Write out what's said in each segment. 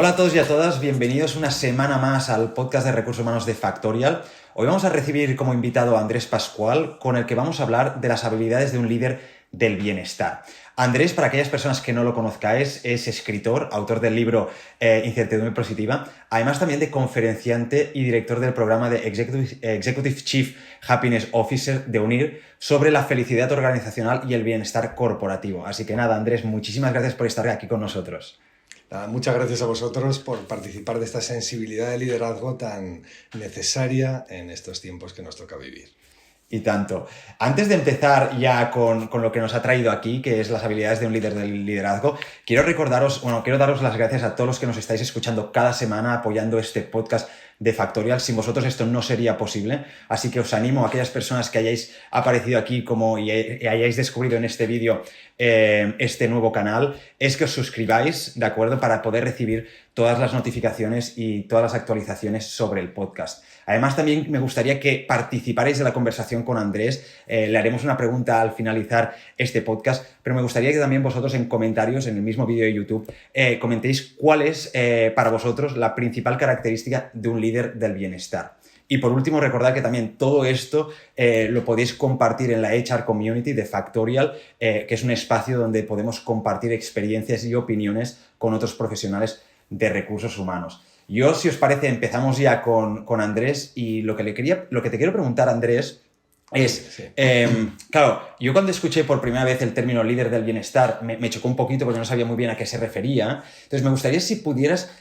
Hola a todos y a todas, bienvenidos una semana más al podcast de Recursos Humanos de Factorial. Hoy vamos a recibir como invitado a Andrés Pascual, con el que vamos a hablar de las habilidades de un líder del bienestar. Andrés, para aquellas personas que no lo conozcáis, es escritor, autor del libro Incertidumbre Positiva, además también de conferenciante y director del programa de Executive Chief Happiness Officer de UNIR sobre la felicidad organizacional y el bienestar corporativo. Así que nada, Andrés, muchísimas gracias por estar aquí con nosotros. Muchas gracias a vosotros por participar de esta sensibilidad de liderazgo tan necesaria en estos tiempos que nos toca vivir. Y tanto. Antes de empezar ya con lo que nos ha traído aquí, que es las habilidades de un líder del liderazgo, quiero daros las gracias a todos los que nos estáis escuchando cada semana, apoyando este podcast de Factorial. Sin vosotros esto no sería posible, así que os animo a aquellas personas que hayáis aparecido aquí y hayáis descubierto en este vídeo este nuevo canal, es que os suscribáis, ¿de acuerdo? Para poder recibir todas las notificaciones y todas las actualizaciones sobre el podcast. Además, también me gustaría que participarais de la conversación con Andrés. Le haremos una pregunta al finalizar este podcast, pero me gustaría que también vosotros en comentarios, en el mismo vídeo de YouTube, comentéis cuál es para vosotros la principal característica de un líder del bienestar. Y por último, recordad que también todo esto lo podéis compartir en la HR Community de Factorial, que es un espacio donde podemos compartir experiencias y opiniones con otros profesionales de recursos humanos. Yo, si os parece, empezamos ya con Andrés, y lo que te quiero preguntar, Andrés, es, claro, yo cuando escuché por primera vez el término líder del bienestar me chocó un poquito porque no sabía muy bien a qué se refería. Entonces me gustaría si pudieras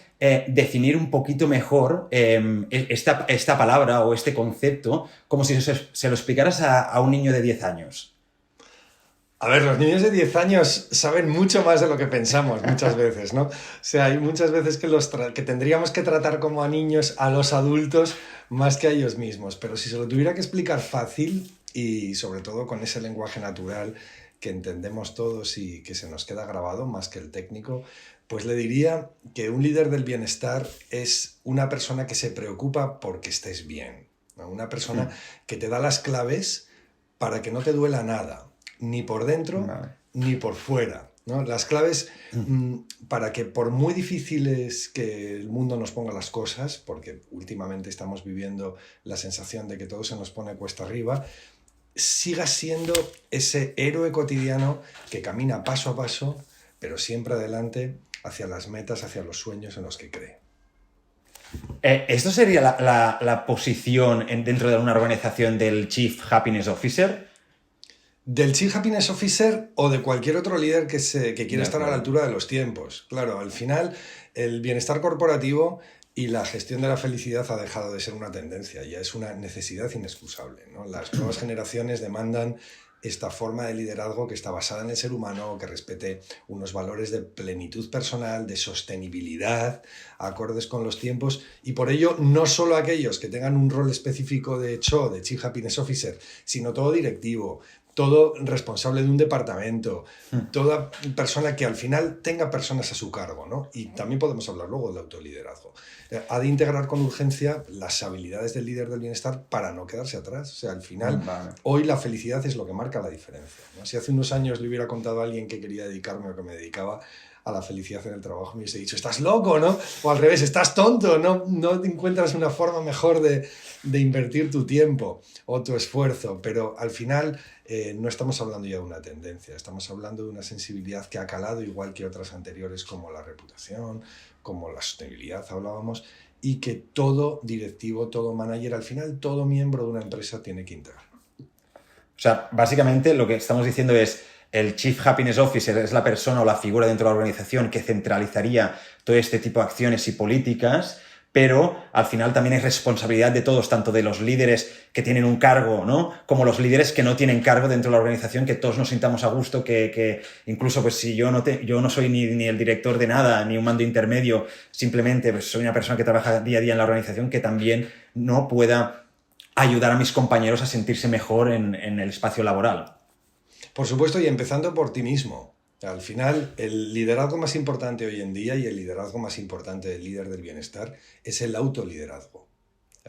definir un poquito mejor esta palabra o este concepto, como si se lo explicaras a un niño de 10 años. A ver, los niños de 10 años saben mucho más de lo que pensamos muchas veces, ¿no? O sea, hay muchas veces que tendríamos que tratar como a niños a los adultos más que a ellos mismos. Pero si se lo tuviera que explicar fácil y sobre todo con ese lenguaje natural que entendemos todos y que se nos queda grabado más que el técnico, pues le diría que un líder del bienestar es una persona que se preocupa porque estés bien, ¿no? Una persona que te da las claves para que no te duela nada, ni por dentro, ni por fuera, ¿no? Las claves para que, por muy difíciles que el mundo nos ponga las cosas, porque últimamente estamos viviendo la sensación de que todo se nos pone cuesta arriba, sigas siendo ese héroe cotidiano que camina paso a paso, pero siempre adelante hacia las metas, hacia los sueños en los que cree. ¿Esto sería la posición dentro de una organización del Chief Happiness Officer? Del Chief Happiness Officer o de cualquier otro líder que quiera estar a la altura de los tiempos. Claro, al final el bienestar corporativo y la gestión de la felicidad ha dejado de ser una tendencia, ya es una necesidad inexcusable, ¿no? Las nuevas generaciones demandan esta forma de liderazgo que está basada en el ser humano, que respete unos valores de plenitud personal, de sostenibilidad, acordes con los tiempos, y por ello no solo aquellos que tengan un rol específico de Chief Happiness Officer, sino todo directivo, todo responsable de un departamento, toda persona que al final tenga personas a su cargo, ¿no? Y también podemos hablar luego del autoliderazgo. Ha de integrar con urgencia las habilidades del líder del bienestar para no quedarse atrás. O sea, al final, hoy la felicidad es lo que marca la diferencia, ¿no? Si hace unos años le hubiera contado a alguien que quería dedicarme o que me dedicaba a la felicidad en el trabajo, me hubiese dicho, estás loco, ¿no? O al revés, estás tonto, no encuentras una forma mejor de invertir tu tiempo o tu esfuerzo. Pero al final no estamos hablando ya de una tendencia, estamos hablando de una sensibilidad que ha calado igual que otras anteriores, como la reputación, como la sostenibilidad, hablábamos, y que todo directivo, todo manager, al final todo miembro de una empresa tiene que integrar. O sea, básicamente lo que estamos diciendo es el Chief Happiness Officer es la persona o la figura dentro de la organización que centralizaría todo este tipo de acciones y políticas, pero al final también es responsabilidad de todos, tanto de los líderes que tienen un cargo, ¿no?, como los líderes que no tienen cargo dentro de la organización, que todos nos sintamos a gusto, que incluso pues si yo no soy ni el director de nada, ni un mando intermedio, simplemente pues soy una persona que trabaja día a día en la organización, que también no pueda ayudar a mis compañeros a sentirse mejor en el espacio laboral. Por supuesto, y empezando por ti mismo. Al final, el liderazgo más importante hoy en día y el liderazgo más importante del líder del bienestar es el autoliderazgo.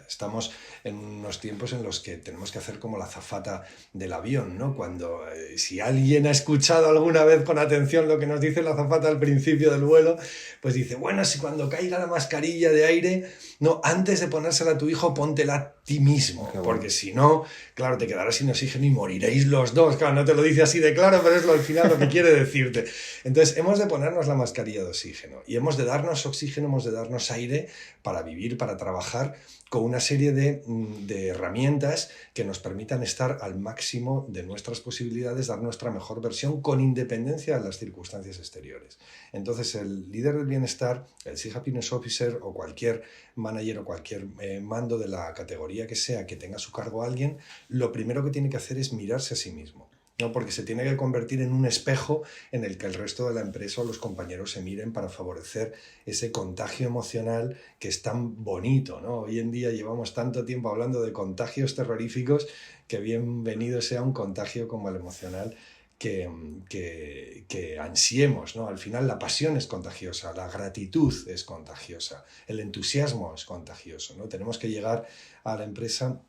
Estamos en unos tiempos en los que tenemos que hacer como la azafata del avión, ¿no? Cuando, si alguien ha escuchado alguna vez con atención lo que nos dice la azafata al principio del vuelo, pues dice, bueno, si cuando caiga la mascarilla de aire, no, antes de ponérsela a tu hijo, póntela a ti mismo, Qué bueno. porque si no, claro, te quedarás sin oxígeno y moriréis los dos. Claro, no te lo dice así de claro, pero es al final lo que quiere decirte. Entonces, hemos de ponernos la mascarilla de oxígeno y hemos de darnos oxígeno, hemos de darnos aire para vivir, para trabajar, con una serie de herramientas que nos permitan estar al máximo de nuestras posibilidades, dar nuestra mejor versión con independencia de las circunstancias exteriores. Entonces, el líder del bienestar, el Chief Happiness Officer o cualquier manager o cualquier mando de la categoría que sea que tenga a su cargo a alguien, lo primero que tiene que hacer es mirarse a sí mismo, ¿no? Porque se tiene que convertir en un espejo en el que el resto de la empresa o los compañeros se miren para favorecer ese contagio emocional que es tan bonito, ¿no? Hoy en día llevamos tanto tiempo hablando de contagios terroríficos que bienvenido sea un contagio como el emocional que ansiemos, ¿no? Al final la pasión es contagiosa, la gratitud es contagiosa, el entusiasmo es contagioso, ¿no? Tenemos que llegar a la empresa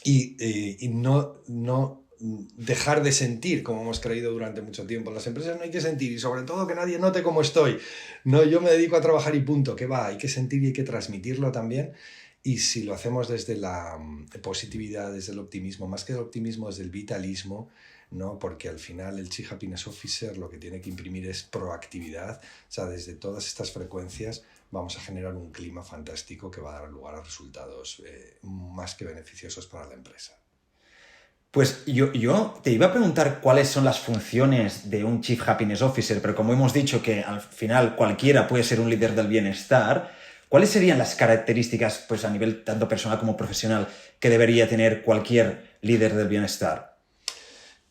y no dejar de sentir como hemos creído durante mucho tiempo. En las empresas no hay que sentir y sobre todo que nadie note cómo estoy. No, yo me dedico a trabajar y punto, que va, hay que sentir y hay que transmitirlo también. Y si lo hacemos desde la positividad, desde el optimismo, más que el optimismo, desde el vitalismo, ¿no? Porque al final el Chief Happiness Officer lo que tiene que imprimir es proactividad. O sea, desde todas estas frecuencias vamos a generar un clima fantástico que va a dar lugar a resultados más que beneficiosos para la empresa. Pues yo te iba a preguntar cuáles son las funciones de un Chief Happiness Officer, pero como hemos dicho que al final cualquiera puede ser un líder del bienestar, ¿cuáles serían las características, pues a nivel tanto personal como profesional, que debería tener cualquier líder del bienestar?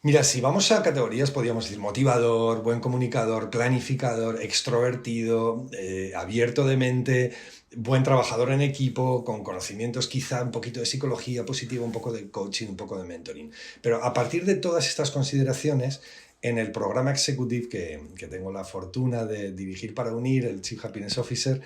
Mira, si vamos a categorías, podríamos decir motivador, buen comunicador, planificador, extrovertido, abierto de mente, buen trabajador en equipo, con conocimientos quizá un poquito de psicología positiva, un poco de coaching, un poco de mentoring. Pero a partir de todas estas consideraciones, en el programa Executive que tengo la fortuna de dirigir para UNIR, el Chief Happiness Officer,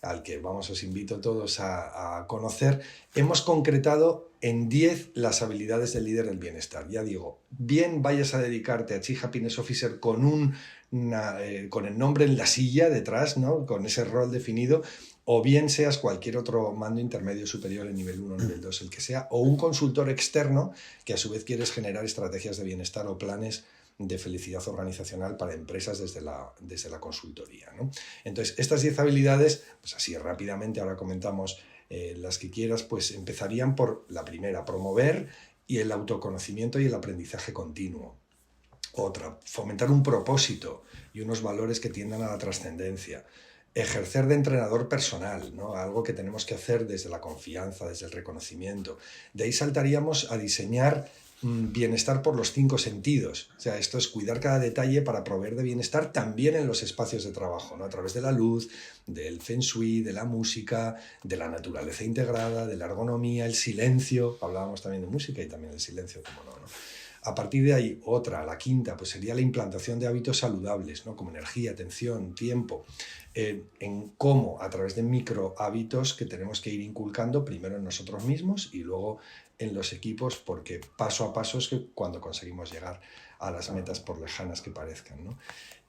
al que os invito todos a conocer, hemos concretado en 10 las habilidades del líder del bienestar. Ya digo, bien vayas a dedicarte a Chief Happiness Officer con el nombre en la silla detrás, ¿no? Con ese rol definido, o bien seas cualquier otro mando intermedio superior en nivel 1, nivel 2, el que sea, o un consultor externo que a su vez quieres generar estrategias de bienestar o planes de felicidad organizacional para empresas desde la consultoría, ¿no? Entonces, estas 10 habilidades, pues así rápidamente, ahora comentamos las que quieras, pues empezarían por la primera, promover y el autoconocimiento y el aprendizaje continuo. Otra, fomentar un propósito y unos valores que tiendan a la trascendencia. Ejercer de entrenador personal, ¿no? Algo que tenemos que hacer desde la confianza, desde el reconocimiento. De ahí saltaríamos a diseñar bienestar por los 5 sentidos. O sea, esto es cuidar cada detalle para proveer de bienestar también en los espacios de trabajo, ¿no? A través de la luz, del feng shui, de la música, de la naturaleza integrada, de la ergonomía, el silencio. Hablábamos también de música y también del silencio, como no, ¿no? A partir de ahí, la quinta, pues sería la implantación de hábitos saludables, ¿no? Como energía, atención, tiempo, en cómo, a través de micro hábitos que tenemos que ir inculcando primero en nosotros mismos y luego en los equipos, porque paso a paso es que cuando conseguimos llegar a las metas por lejanas que parezcan, ¿no?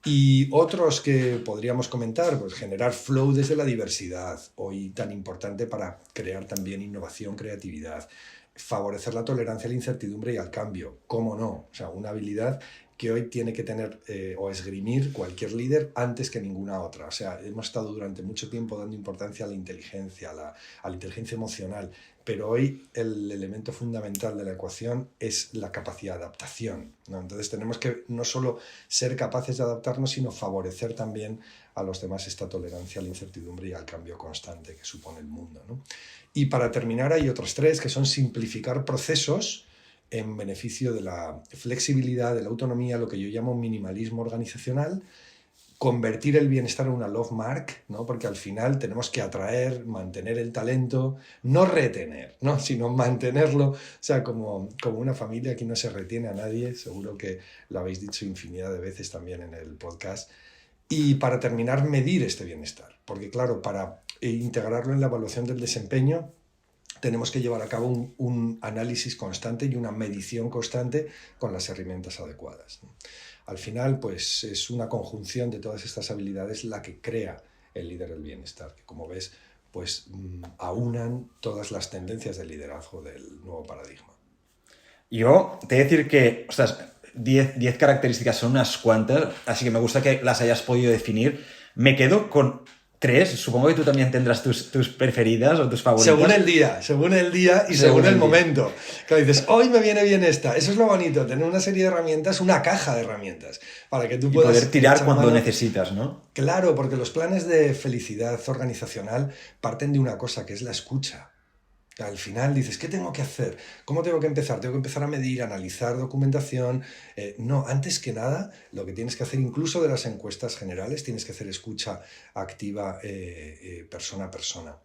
Y otros que podríamos comentar, pues generar flow desde la diversidad, hoy tan importante para crear también innovación, creatividad, favorecer la tolerancia a la incertidumbre y al cambio, ¿cómo no? O sea, una habilidad que hoy tiene que tener o esgrimir cualquier líder antes que ninguna otra. O sea, hemos estado durante mucho tiempo dando importancia a la inteligencia, a la inteligencia emocional, pero hoy el elemento fundamental de la ecuación es la capacidad de adaptación, ¿no? Entonces tenemos que no solo ser capaces de adaptarnos, sino favorecer también a los demás esta tolerancia a la incertidumbre y al cambio constante que supone el mundo, ¿no? Y para terminar hay otros 3 que son simplificar procesos en beneficio de la flexibilidad, de la autonomía, lo que yo llamo minimalismo organizacional, convertir el bienestar en una love mark, ¿no? Porque al final tenemos que atraer, mantener el talento, no retener, ¿no? Sino mantenerlo. O sea, como una familia, aquí no se retiene a nadie, seguro que lo habéis dicho infinidad de veces también en el podcast. Y para terminar, medir este bienestar, porque claro, para integrarlo en la evaluación del desempeño, tenemos que llevar a cabo un análisis constante y una medición constante con las herramientas adecuadas. Al final, pues es una conjunción de todas estas habilidades la que crea el líder del bienestar, que como ves, pues aunan todas las tendencias del liderazgo del nuevo paradigma. Yo te voy a decir que, ostras, 10 características son unas cuantas, así que me gusta que las hayas podido definir. Me quedo con 3, supongo que tú también tendrás tus preferidas o tus favoritas. Según el día y según el momento. Claro, dices, hoy me viene bien esta. Eso es lo bonito, tener una serie de herramientas, una caja de herramientas, para que tú puedas... poder tirar cuando necesitas, ¿no? Claro, porque los planes de felicidad organizacional parten de una cosa, que es la escucha. Al final dices, ¿qué tengo que hacer? ¿Cómo tengo que empezar? Tengo que empezar a medir, analizar documentación. No, antes que nada, lo que tienes que hacer, incluso de las encuestas generales, tienes que hacer escucha activa persona a persona.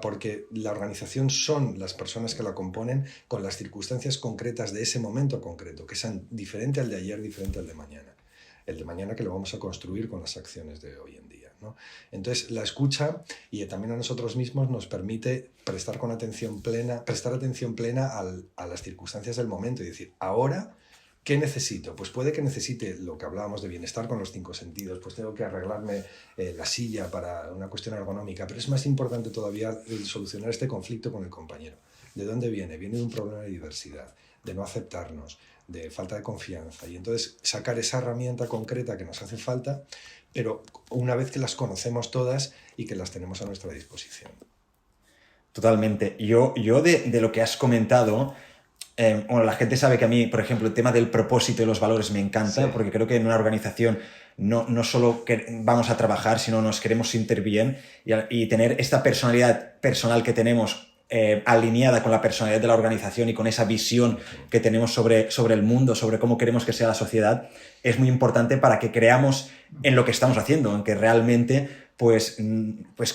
Porque la organización son las personas que la componen con las circunstancias concretas de ese momento concreto, que sean diferente al de ayer, diferente al de mañana. El de mañana que lo vamos a construir con las acciones de hoy en día, ¿no? Entonces, la escucha y también a nosotros mismos nos permite prestar atención plena a las circunstancias del momento y decir, ahora, ¿qué necesito? Pues puede que necesite lo que hablábamos de bienestar con los 5 sentidos, pues tengo que arreglarme la silla para una cuestión ergonómica, pero es más importante todavía solucionar este conflicto con el compañero. ¿De dónde viene? Viene de un problema de diversidad, de no aceptarnos, de falta de confianza, y entonces sacar esa herramienta concreta que nos hace falta, pero una vez que las conocemos todas y que las tenemos a nuestra disposición. Totalmente. Yo de lo que has comentado, bueno, la gente sabe que a mí, por ejemplo, el tema del propósito y los valores me encanta, sí, porque creo que en una organización no solo vamos a trabajar, sino nos queremos sentir bien y tener esta personalidad personal que tenemos alineada con la personalidad de la organización y con esa visión que tenemos sobre el mundo, sobre cómo queremos que sea la sociedad, es muy importante para que creamos en lo que estamos haciendo, en que realmente pues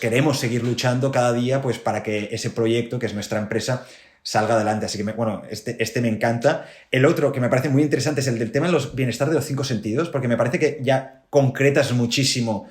queremos seguir luchando cada día pues para que ese proyecto, que es nuestra empresa, salga adelante. Así que, bueno, este me encanta. El otro que me parece muy interesante es el del tema de los bienestar de los 5 sentidos, porque me parece que ya concretas muchísimo,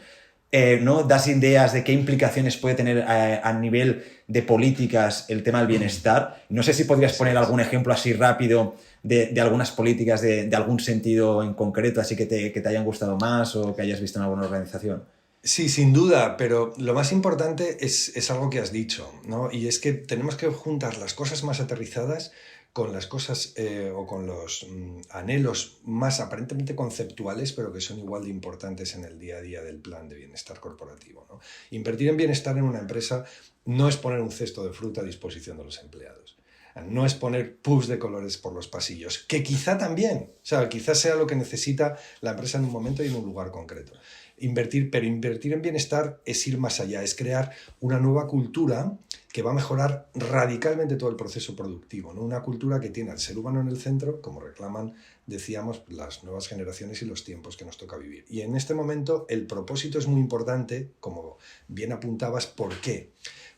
¿no? Das ideas de qué implicaciones puede tener a nivel de políticas el tema del bienestar. No sé si podrías poner algún ejemplo así rápido de algunas políticas de algún sentido en concreto, así que te hayan gustado más o que hayas visto en alguna organización. Sí, sin duda, pero lo más importante es algo que has dicho, ¿no? Y es que tenemos que juntar las cosas más aterrizadas con las cosas o con los anhelos más aparentemente conceptuales, pero que son igual de importantes en el día a día del plan de bienestar corporativo, ¿no? Invertir en bienestar en una empresa no es poner un cesto de fruta a disposición de los empleados. No es poner puffs de colores por los pasillos, que quizá también, o sea, quizá sea lo que necesita la empresa en un momento y en un lugar concreto. Pero invertir en bienestar es ir más allá, es crear una nueva cultura que va a mejorar radicalmente todo el proceso productivo, ¿no? Una cultura que tiene al ser humano en el centro, como reclaman, decíamos, las nuevas generaciones y los tiempos que nos toca vivir. Y en este momento el propósito es muy importante, como bien apuntabas. ¿Por qué?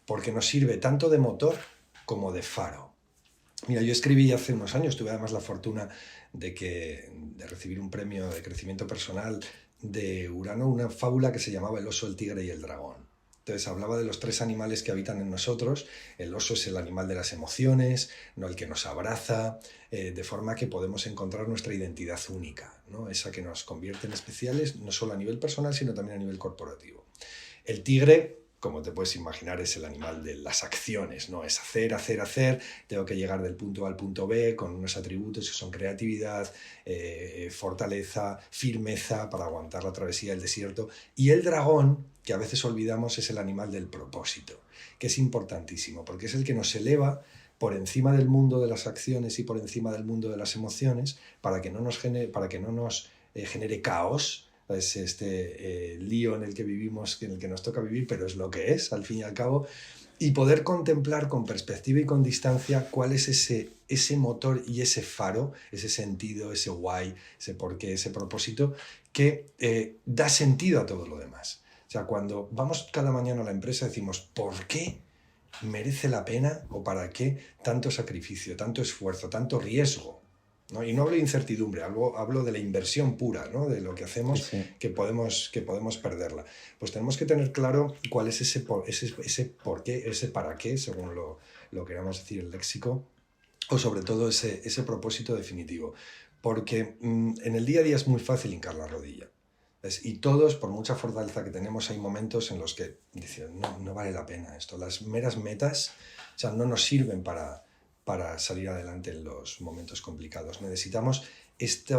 Porque nos sirve tanto de motor como de faro. Mira, yo escribí hace unos años, tuve además la fortuna de recibir un premio de crecimiento personal de Urano, una fábula que se llamaba El oso, el tigre y el dragón. Entonces hablaba de los 3 animales que habitan en nosotros. El oso es el animal de las emociones, ¿no? El que nos abraza, de forma que podemos encontrar nuestra identidad única, ¿no? Esa que nos convierte en especiales, no solo a nivel personal, sino también a nivel corporativo. El tigre, como te puedes imaginar, es el animal de las acciones, ¿no? Es hacer, tengo que llegar del punto A al punto B con unos atributos que son creatividad, fortaleza, firmeza para aguantar la travesía del desierto. Y el dragón, que a veces olvidamos, es el animal del propósito, que es importantísimo, porque es el que nos eleva por encima del mundo de las acciones y por encima del mundo de las emociones, para que no nos genere caos. Es este lío en el que vivimos, en el que nos toca vivir, pero es lo que es, al fin y al cabo, y poder contemplar con perspectiva y con distancia cuál es ese motor y ese faro, ese sentido, ese why, ese porqué, ese propósito, que da sentido a todo lo demás. O sea, cuando vamos cada mañana a la empresa decimos, ¿por qué merece la pena o para qué tanto sacrificio, tanto esfuerzo, tanto riesgo? ¿no? Y no hablo de incertidumbre, hablo de la inversión pura, ¿no? De lo que hacemos, Sí, sí. que podemos perderla. Pues tenemos que tener claro cuál es ese por qué, ese para qué, según lo queramos decir el léxico, o sobre todo ese propósito definitivo. Porque en el día a día es muy fácil hincar la rodilla. Y todos, por mucha fortaleza que tenemos, hay momentos en los que dicen, no vale la pena esto. Las meras metas, o sea, no nos sirven para salir adelante en los momentos complicados. Necesitamos este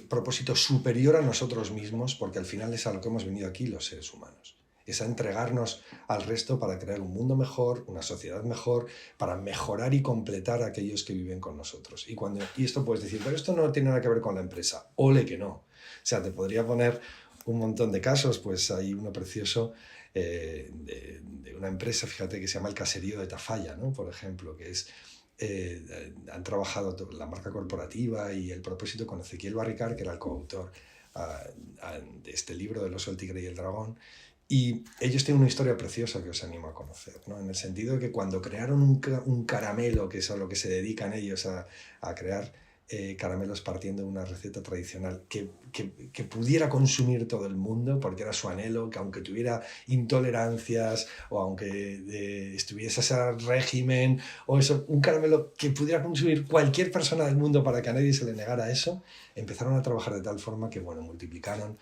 propósito superior a nosotros mismos, porque al final es a lo que hemos venido aquí los seres humanos. Es a entregarnos al resto para crear un mundo mejor, una sociedad mejor, para mejorar y completar a aquellos que viven con nosotros. Y esto puedes decir, pero esto no tiene nada que ver con la empresa. Ole que no. O sea, te podría poner un montón de casos, pues hay uno precioso de una empresa, fíjate, que se llama El Caserío de Tafalla, ¿no? Por ejemplo, que es... han trabajado la marca corporativa y el propósito con Ezequiel Barricar, que era el coautor de este libro del oso, el tigre y el dragón. Y ellos tienen una historia preciosa que os animo a conocer, ¿no? En el sentido de que cuando crearon un caramelo, que es a lo que se dedican ellos a crear caramelos partiendo de una receta tradicional que pudiera consumir todo el mundo, porque era su anhelo, que aunque tuviera intolerancias o aunque estuviese a régimen, o eso, un caramelo que pudiera consumir cualquier persona del mundo para que a nadie se le negara eso, empezaron a trabajar de tal forma que, bueno, multiplicaron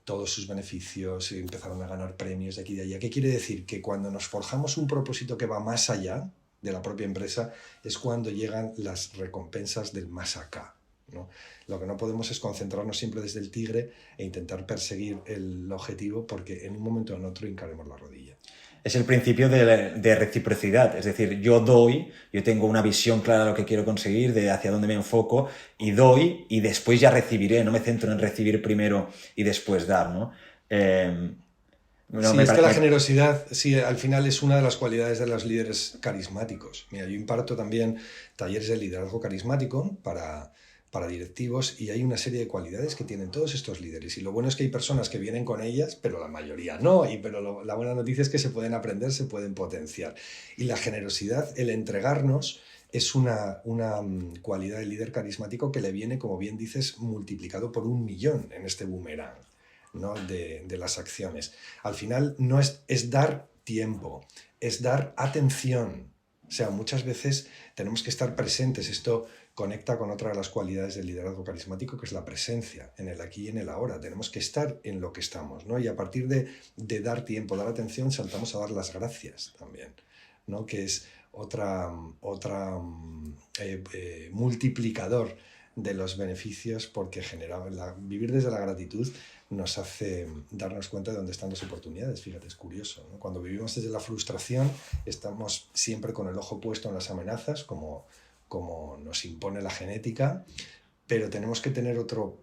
todos sus beneficios y empezaron a ganar premios de aquí y de allá. ¿Qué quiere decir? Que cuando nos forjamos un propósito que va más allá de la propia empresa, es cuando llegan las recompensas del más acá, ¿no? Lo que no podemos es concentrarnos siempre desde el tigre e intentar perseguir el objetivo, porque en un momento o en otro hincaremos la rodilla. Es el principio de reciprocidad, es decir, yo doy, yo tengo una visión clara de lo que quiero conseguir, de hacia dónde me enfoco, y doy, y después ya recibiré, no me centro en recibir primero y después dar, ¿no? Sí, es que la generosidad, sí, al final es una de las cualidades de los líderes carismáticos. Mira, yo imparto también talleres de liderazgo carismático para directivos, y hay una serie de cualidades que tienen todos estos líderes. Y lo bueno es que hay personas que vienen con ellas, pero la mayoría no. Pero la buena noticia es que se pueden aprender, se pueden potenciar. Y la generosidad, el entregarnos, es una cualidad del líder carismático que le viene, como bien dices, multiplicado por 1.000.000 en este boomerang, ¿no? de las acciones. Al final no es dar tiempo, es dar atención. O sea, muchas veces tenemos que estar presentes. Esto conecta con otra de las cualidades del liderazgo carismático, que es la presencia en el aquí y en el ahora. Tenemos que estar en lo que estamos, ¿no? Y a partir de dar tiempo, dar atención, saltamos a dar las gracias también, ¿no? Que es otra multiplicador de los beneficios, porque vivir desde la gratitud nos hace darnos cuenta de dónde están las oportunidades. Fíjate, es curioso, ¿no? Cuando vivimos desde la frustración, estamos siempre con el ojo puesto en las amenazas, como nos impone la genética, pero tenemos que tener otro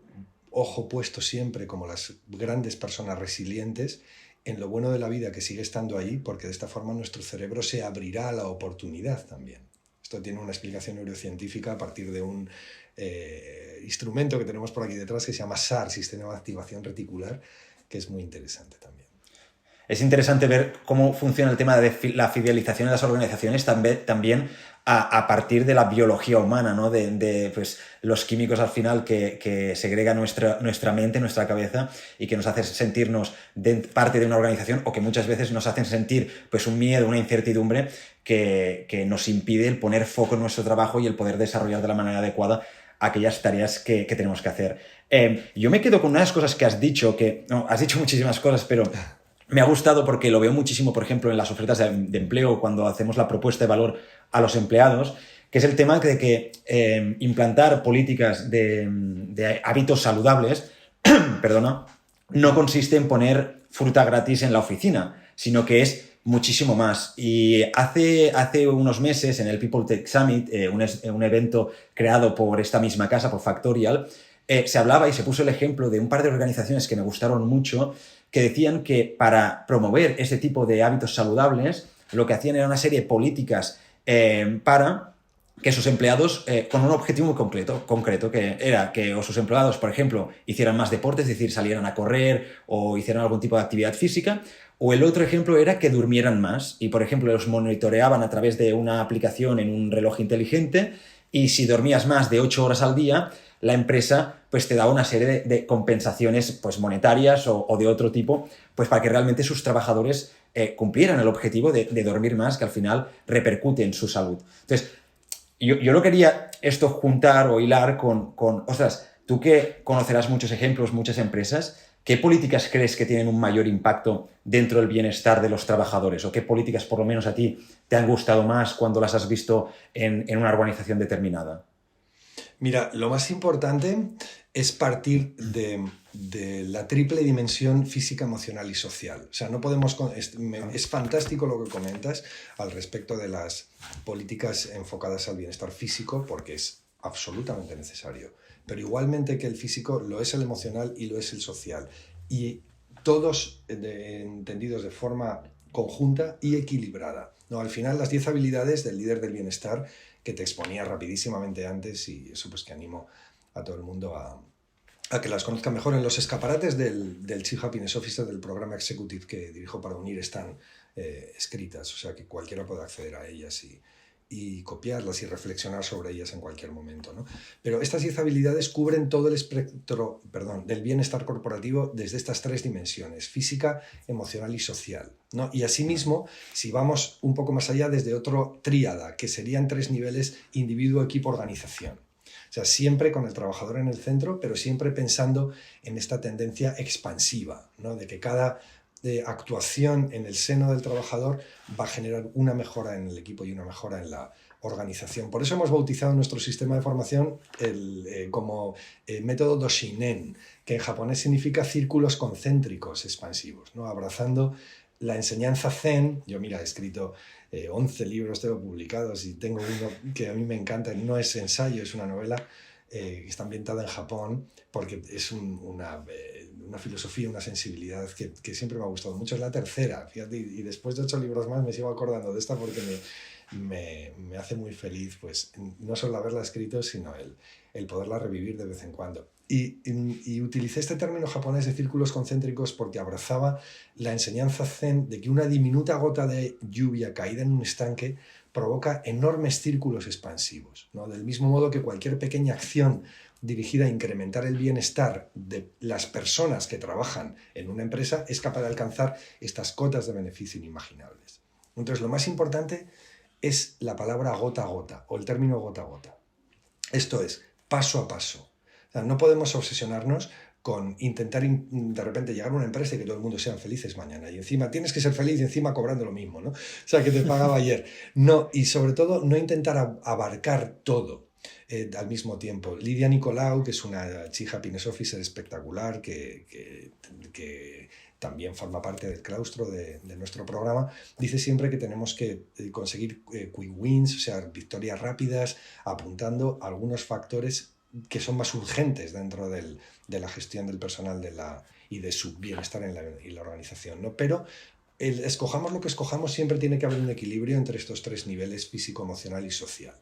ojo puesto siempre, como las grandes personas resilientes, en lo bueno de la vida que sigue estando ahí, porque de esta forma nuestro cerebro se abrirá a la oportunidad también. Esto tiene una explicación neurocientífica a partir de un instrumento que tenemos por aquí detrás que se llama SAR, Sistema de Activación Reticular, que es muy interesante también. Es interesante ver cómo funciona el tema de la fidelización en las organizaciones también a partir de la biología humana, ¿no? De pues, los químicos al final que segrega nuestra mente, nuestra cabeza, y que nos hacen sentirnos parte de una organización, o que muchas veces nos hacen sentir pues, un miedo, una incertidumbre que nos impide el poner foco en nuestro trabajo y el poder desarrollar de la manera adecuada aquellas tareas que tenemos que hacer. Yo me quedo con unas cosas que has dicho, has dicho muchísimas cosas, pero me ha gustado porque lo veo muchísimo, por ejemplo, en las ofertas de empleo, cuando hacemos la propuesta de valor a los empleados, que es el tema de que implantar políticas de hábitos saludables perdona, no consiste en poner fruta gratis en la oficina, sino que es muchísimo más. Y hace unos meses, en el People Tech Summit, un evento creado por esta misma casa, por Factorial, se hablaba y se puso el ejemplo de un par de organizaciones que me gustaron mucho, que decían que para promover este tipo de hábitos saludables, lo que hacían era una serie de políticas para que sus empleados, con un objetivo muy concreto, que era que sus empleados, por ejemplo, hicieran más deportes, es decir, salieran a correr o hicieran algún tipo de actividad física, o el otro ejemplo era que durmieran más y, por ejemplo, los monitoreaban a través de una aplicación en un reloj inteligente, y si dormías más de 8 horas al día, la empresa pues te daba una serie de compensaciones pues monetarias o de otro tipo, pues para que realmente sus trabajadores cumplieran el objetivo de dormir más, que al final repercute en su salud. Entonces, yo lo quería esto juntar o hilar ostras, tú que conocerás muchos ejemplos, muchas empresas, ¿qué políticas crees que tienen un mayor impacto dentro del bienestar de los trabajadores? ¿O qué políticas, por lo menos a ti, te han gustado más cuando las has visto en una organización determinada? Mira, lo más importante es partir de la triple dimensión física, emocional y social. O sea, no podemos... Es fantástico lo que comentas al respecto de las políticas enfocadas al bienestar físico, porque es absolutamente necesario. Pero igualmente que el físico lo es el emocional y lo es el social. Y todos entendidos de forma conjunta y equilibrada. No, al final, las 10 habilidades del líder del bienestar que te exponía rapidísimamente antes, y eso pues que animo a todo el mundo a que las conozcan mejor. En los escaparates del Chief Happiness Officer del programa Executive que dirijo para UNIR están escritas, o sea que cualquiera puede acceder a ellas y copiarlas y reflexionar sobre ellas en cualquier momento, ¿no? Pero estas 10 habilidades cubren todo el espectro, del bienestar corporativo desde estas 3 dimensiones, física, emocional y social, ¿no? Y asimismo, si vamos un poco más allá, desde otro tríada, que serían 3 niveles: individuo, equipo, organización. O sea, siempre con el trabajador en el centro, pero siempre pensando en esta tendencia expansiva, ¿no? De que cada actuación en el seno del trabajador va a generar una mejora en el equipo y una mejora en la organización. Por eso hemos bautizado nuestro sistema de formación como método Doshinen, que en japonés significa círculos concéntricos expansivos, ¿no? Abrazando la enseñanza Zen. Yo, mira, he escrito 11 libros, tengo publicados, y tengo uno que a mí me encanta, no es ensayo, es una novela que está ambientada en Japón, porque es una filosofía, una sensibilidad que siempre me ha gustado mucho. Es la tercera, fíjate, y después de 8 libros más me sigo acordando de esta porque me hace muy feliz, pues no solo haberla escrito, sino el poderla revivir de vez en cuando. Y utilicé este término japonés de círculos concéntricos porque abrazaba la enseñanza zen de que una diminuta gota de lluvia caída en un estanque provoca enormes círculos expansivos, ¿no? Del mismo modo que cualquier pequeña acción dirigida a incrementar el bienestar de las personas que trabajan en una empresa es capaz de alcanzar estas cotas de beneficio inimaginables. Entonces, lo más importante es la palabra gota a gota, o el término gota a gota. Esto es, paso a paso. O sea, no podemos obsesionarnos con intentar de repente llegar a una empresa y que todo el mundo sean felices mañana. Y encima tienes que ser feliz y encima cobrando lo mismo, ¿no? O sea, que te pagaba ayer. No, y sobre todo, no intentar abarcar todo al mismo tiempo. Lidia Nicolau, que es una Chief Happiness Officer espectacular, que también forma parte del claustro de nuestro programa, dice siempre que tenemos que conseguir quick wins, o sea, victorias rápidas, apuntando a algunos factores que son más urgentes dentro de la gestión del personal y de su bienestar en la organización, ¿no? Pero escojamos lo que escojamos, siempre tiene que haber un equilibrio entre estos 3 niveles: físico, emocional y social.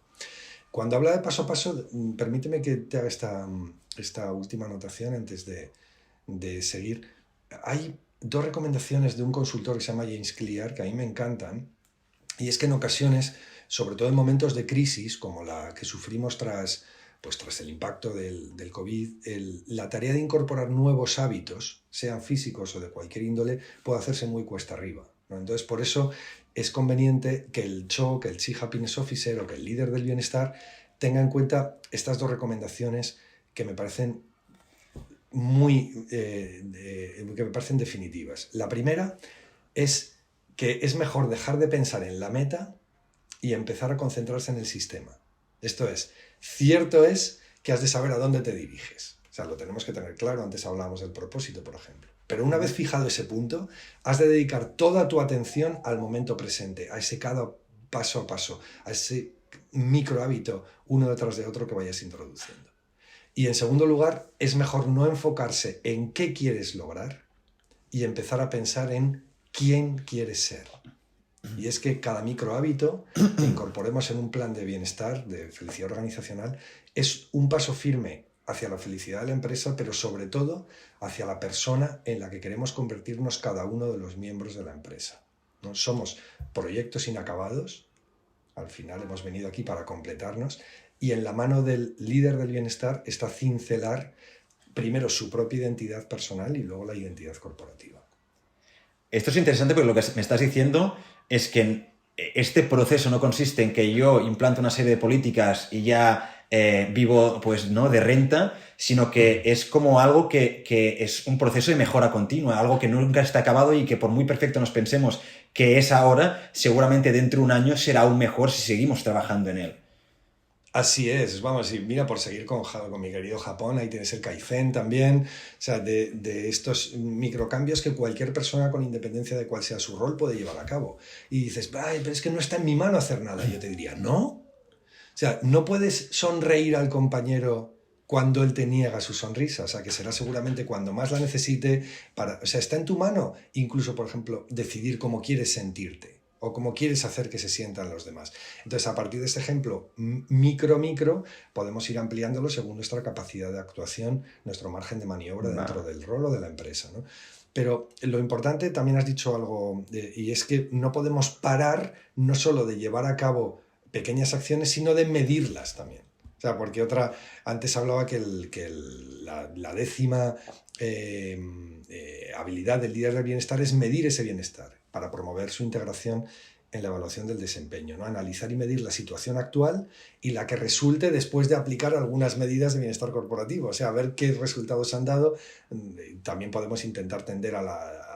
Cuando habla de paso a paso, permíteme que te haga esta última anotación antes de seguir. Hay 2 recomendaciones de un consultor que se llama James Clear que a mí me encantan, y es que en ocasiones, sobre todo en momentos de crisis como la que sufrimos tras el impacto del COVID, la tarea de incorporar nuevos hábitos, sean físicos o de cualquier índole, puede hacerse muy cuesta arriba, ¿no? Entonces, por eso es conveniente que el Chief Happiness Officer o que el líder del bienestar tenga en cuenta estas 2 recomendaciones que me parecen que me parecen definitivas. La primera es que es mejor dejar de pensar en la meta y empezar a concentrarse en el sistema. Esto es, cierto es que has de saber a dónde te diriges. O sea, lo tenemos que tener claro. Antes hablábamos del propósito, por ejemplo. Pero una vez fijado ese punto, has de dedicar toda tu atención al momento presente, a ese cada paso a paso, a ese micro hábito uno detrás de otro que vayas introduciendo. Y en segundo lugar, es mejor no enfocarse en qué quieres lograr y empezar a pensar en quién quieres ser. Y es que cada micro hábito que incorporemos en un plan de bienestar, de felicidad organizacional, es un paso firme hacia la felicidad de la empresa, pero sobre todo hacia la persona en la que queremos convertirnos cada uno de los miembros de la empresa, ¿no? Somos proyectos inacabados, al final hemos venido aquí para completarnos, y en la mano del líder del bienestar está cincelar primero su propia identidad personal y luego la identidad corporativa. Esto es interesante porque lo que me estás diciendo es que este proceso no consiste en que yo implanto una serie de políticas y ya vivo pues, ¿no? de renta, sino que es como algo que es un proceso de mejora continua, algo que nunca está acabado y que por muy perfecto nos pensemos que es ahora, seguramente dentro de un año será aún mejor si seguimos trabajando en él. Así es, vamos, y mira, por seguir con mi querido Japón, ahí tienes el Kaizen también, o sea, de estos microcambios que cualquier persona con independencia de cuál sea su rol puede llevar a cabo. Y dices, ay, pero es que no está en mi mano hacer nada. Yo te diría, no. O sea, no puedes sonreír al compañero cuando él te niega su sonrisa, o sea, que será seguramente cuando más la necesite, o sea, está en tu mano, incluso, por ejemplo, decidir cómo quieres sentirte o cómo quieres hacer que se sientan los demás. Entonces, a partir de este ejemplo micro, podemos ir ampliándolo según nuestra capacidad de actuación, nuestro margen de maniobra dentro del rol o de la empresa, ¿no? Pero lo importante, también has dicho algo, y es que no podemos parar no solo de llevar a cabo pequeñas acciones, sino de medirlas también. O sea, porque antes hablaba que la décima habilidad del líder del bienestar es medir ese bienestar para promover su integración en la evaluación del desempeño, ¿no? Analizar y medir la situación actual y la que resulte después de aplicar algunas medidas de bienestar corporativo, o sea, ver qué resultados han dado. También podemos intentar tender a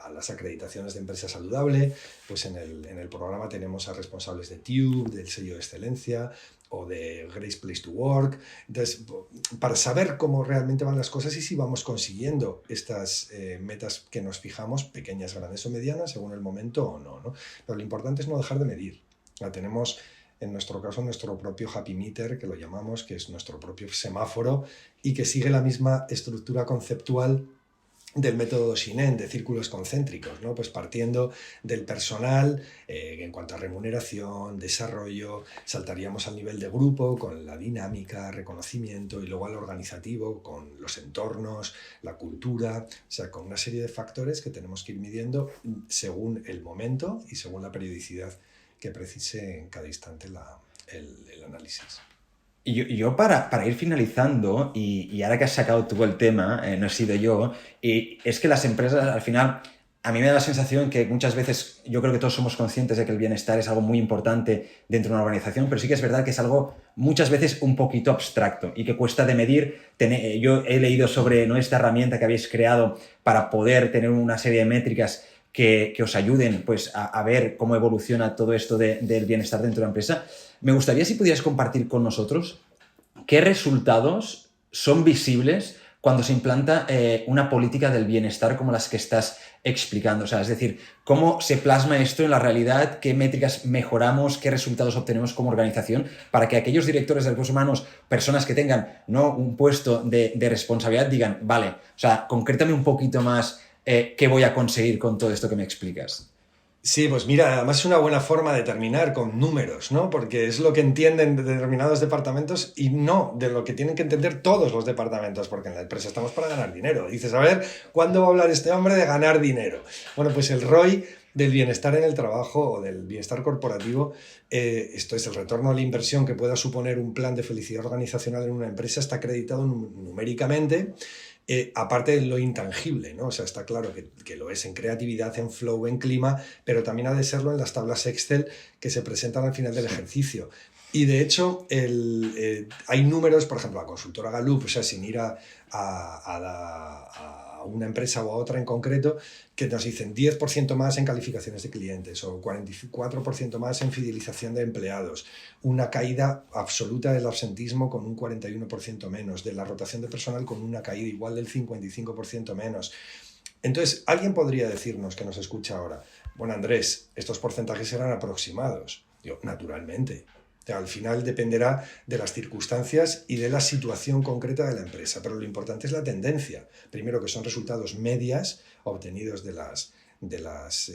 las acreditaciones de empresa saludable, pues en el programa tenemos a responsables de TUBE, del sello de excelencia, o de Great Place to Work. Entonces, para saber cómo realmente van las cosas y si vamos consiguiendo estas metas que nos fijamos, pequeñas, grandes o medianas, según el momento o no, ¿no? Pero lo importante es no dejar de medir. La tenemos, en nuestro caso, nuestro propio Happy Meter, que lo llamamos, que es nuestro propio semáforo y que sigue la misma estructura conceptual del método Shinen, de círculos concéntricos, ¿no? Pues partiendo del personal, en cuanto a remuneración, desarrollo, saltaríamos al nivel de grupo con la dinámica, reconocimiento, y luego al organizativo con los entornos, la cultura, o sea, con una serie de factores que tenemos que ir midiendo según el momento y según la periodicidad que precise en cada instante el análisis. Yo para ir finalizando, y ahora que has sacado tú el tema, no he sido yo, y es que las empresas al final, a mí me da la sensación que muchas veces, yo creo que todos somos conscientes de que el bienestar es algo muy importante dentro de una organización, pero sí que es verdad que es algo muchas veces un poquito abstracto y que cuesta de medir. Yo he leído sobre, ¿no?, esta herramienta que habéis creado para poder tener una serie de métricas que os ayuden pues, a ver cómo evoluciona todo esto del bienestar dentro de la empresa. Me gustaría si pudieras compartir con nosotros qué resultados son visibles cuando se implanta una política del bienestar como las que estás explicando. O sea, es decir, cómo se plasma esto en la realidad, qué métricas mejoramos, qué resultados obtenemos como organización, para que aquellos directores de recursos humanos, personas que tengan, ¿no?, un puesto de responsabilidad, digan, vale, o sea, concrétame un poquito más qué voy a conseguir con todo esto que me explicas. Sí, pues mira, además es una buena forma de terminar con números, ¿no? Porque es lo que entienden determinados departamentos y no de lo que tienen que entender todos los departamentos, porque en la empresa estamos para ganar dinero. Dices, a ver, ¿cuándo va a hablar este hombre de ganar dinero? Bueno, pues el ROI del bienestar en el trabajo o del bienestar corporativo, esto es el retorno a la inversión que pueda suponer un plan de felicidad organizacional en una empresa, está acreditado numéricamente. Aparte de lo intangible, ¿no? O sea, está claro que lo es en creatividad, en flow, en clima, pero también ha de serlo en las tablas Excel que se presentan al final del ejercicio. Y de hecho, hay números, por ejemplo, la consultora Gallup, o sea, sin ir a una empresa o a otra en concreto, que nos dicen 10% más en calificaciones de clientes o 44% más en fidelización de empleados, una caída absoluta del absentismo con un 41% menos, de la rotación de personal con una caída igual del 55% menos. Entonces, alguien podría decirnos, que nos escucha ahora, bueno, Andrés, estos porcentajes eran aproximados. Yo, naturalmente. Al final dependerá de las circunstancias y de la situación concreta de la empresa, pero lo importante es la tendencia. Primero, que son resultados medias obtenidos de las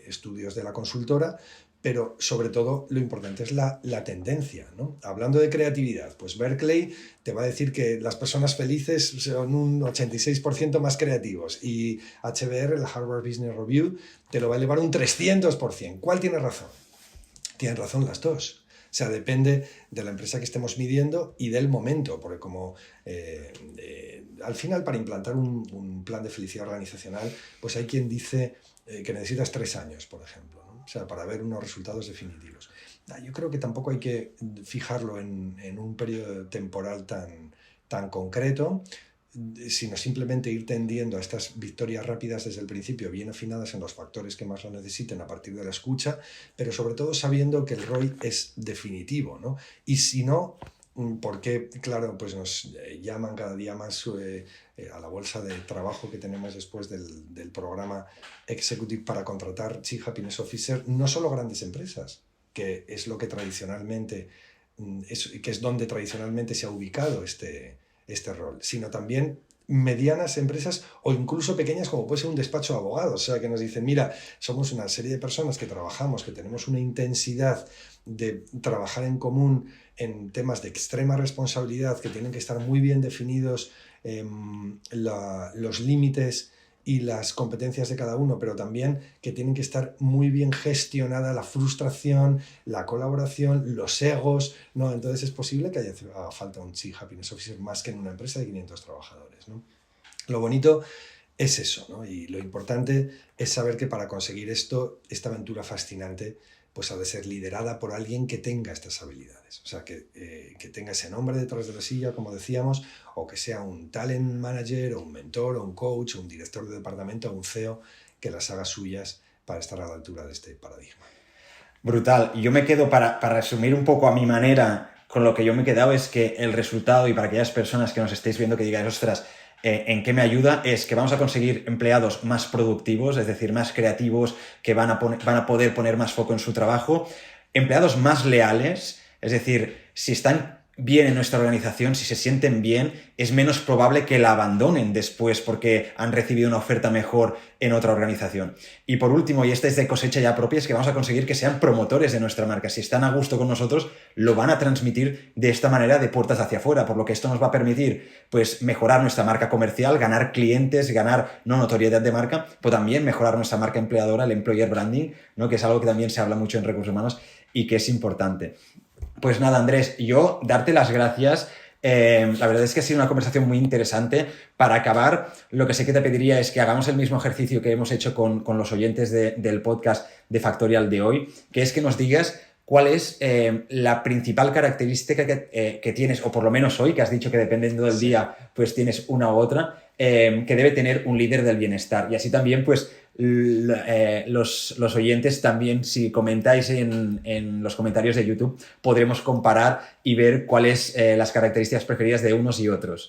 estudios de la consultora, pero sobre todo lo importante es la tendencia, ¿no? Hablando de creatividad, pues Berkeley te va a decir que las personas felices son un 86% más creativos y HBR, la Harvard Business Review, te lo va a elevar un 300%. ¿Cuál tiene razón? Tienen razón las dos. O sea, depende de la empresa que estemos midiendo y del momento, porque como al final para implantar un plan de felicidad organizacional, pues hay quien dice que necesitas 3 años, por ejemplo, ¿no? O sea, para ver unos resultados definitivos. Yo creo que tampoco hay que fijarlo en un periodo temporal tan concreto, sino simplemente ir tendiendo a estas victorias rápidas desde el principio, bien afinadas en los factores que más lo necesiten a partir de la escucha, pero sobre todo sabiendo que el ROI es definitivo, ¿no? Y si no, porque, claro, pues nos llaman cada día más a la bolsa de trabajo que tenemos después del programa Executive para contratar Chief Happiness Officer, no solo grandes empresas, que es lo que tradicionalmente, que es donde tradicionalmente se ha ubicado este rol, sino también medianas empresas o incluso pequeñas como puede ser un despacho de abogados, o sea, que nos dicen, mira, somos una serie de personas que trabajamos, que tenemos una intensidad de trabajar en común en temas de extrema responsabilidad, que tienen que estar muy bien definidos los límites y las competencias de cada uno, pero también que tienen que estar muy bien gestionada la frustración, la colaboración, los egos, ¿no? Entonces es posible que haga falta un Chief Happiness Officer más que en una empresa de 500 trabajadores, ¿no? Lo bonito es eso, ¿no? Y lo importante es saber que para conseguir esto, esta aventura fascinante, pues ha de ser liderada por alguien que tenga estas habilidades. O sea, que tenga ese nombre detrás de la silla, como decíamos, o que sea un talent manager, o un mentor, o un coach, o un director de departamento, o un CEO, que las haga suyas para estar a la altura de este paradigma. Brutal. Y yo me quedo, para resumir un poco a mi manera, con lo que yo me he quedado es que el resultado, y para aquellas personas que nos estéis viendo que digáis, ostras, ¿en qué me ayuda? Es que vamos a conseguir empleados más productivos, es decir, más creativos, que van a poder poner más foco en su trabajo, empleados más leales, es decir, si están bien en nuestra organización, si se sienten bien, es menos probable que la abandonen después porque han recibido una oferta mejor en otra organización. Y por último, y esta es de cosecha ya propia, es que vamos a conseguir que sean promotores de nuestra marca. Si están a gusto con nosotros, lo van a transmitir de esta manera de puertas hacia afuera, por lo que esto nos va a permitir pues mejorar nuestra marca comercial, ganar clientes, ganar no notoriedad de marca, pero también mejorar nuestra marca empleadora, el employer branding, ¿no? Que es algo que también se habla mucho en recursos humanos y que es importante. Pues nada, Andrés, yo darte las gracias. La verdad es que ha sido una conversación muy interesante. Para acabar, lo que sé que te pediría es que hagamos el mismo ejercicio que hemos hecho con los oyentes del podcast de Factorial de hoy, que es que nos digas cuál es la principal característica que tienes, o por lo menos hoy, que has dicho que dependiendo del día, pues tienes una u otra, que debe tener un líder del bienestar. Y así también, pues, los oyentes también, si comentáis en los comentarios de YouTube, podremos comparar y ver cuáles las características preferidas de unos y otros.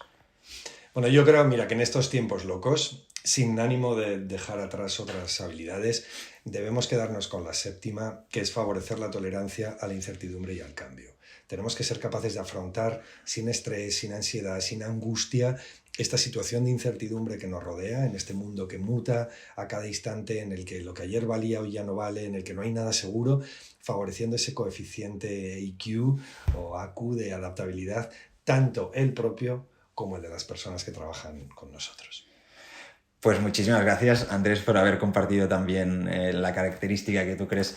Bueno, yo creo, mira, que en estos tiempos locos, sin ánimo de dejar atrás otras habilidades, debemos quedarnos con la séptima, que es favorecer la tolerancia a la incertidumbre y al cambio. Tenemos que ser capaces de afrontar sin estrés, sin ansiedad, sin angustia, esta situación de incertidumbre que nos rodea en este mundo que muta a cada instante, en el que lo que ayer valía hoy ya no vale, en el que no hay nada seguro, favoreciendo ese coeficiente IQ o AQ de adaptabilidad, tanto el propio como el de las personas que trabajan con nosotros. Pues muchísimas gracias, Andrés, por haber compartido también la característica que tú crees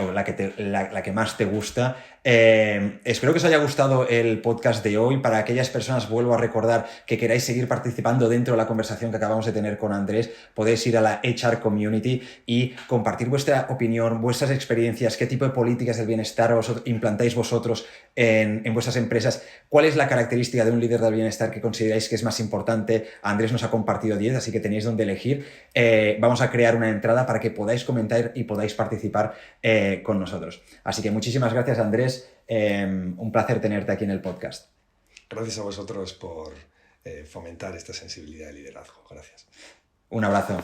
o la que más te gusta. Espero que os haya gustado el podcast de hoy. Para aquellas personas, vuelvo a recordar que queráis seguir participando dentro de la conversación que acabamos de tener con Andrés, podéis ir a la HR Community y compartir vuestra opinión, vuestras experiencias, qué tipo de políticas del bienestar implantáis vosotros en vuestras empresas, cuál es la característica de un líder del bienestar que consideráis que es más importante. Andrés nos ha compartido 10, así que tenéis donde elegir. Vamos a crear una entrada para que podáis comentar y podáis participar con nosotros. Así que muchísimas gracias, Andrés. Un placer tenerte aquí en el podcast. Gracias a vosotros por fomentar esta sensibilidad de liderazgo. Gracias. Un abrazo.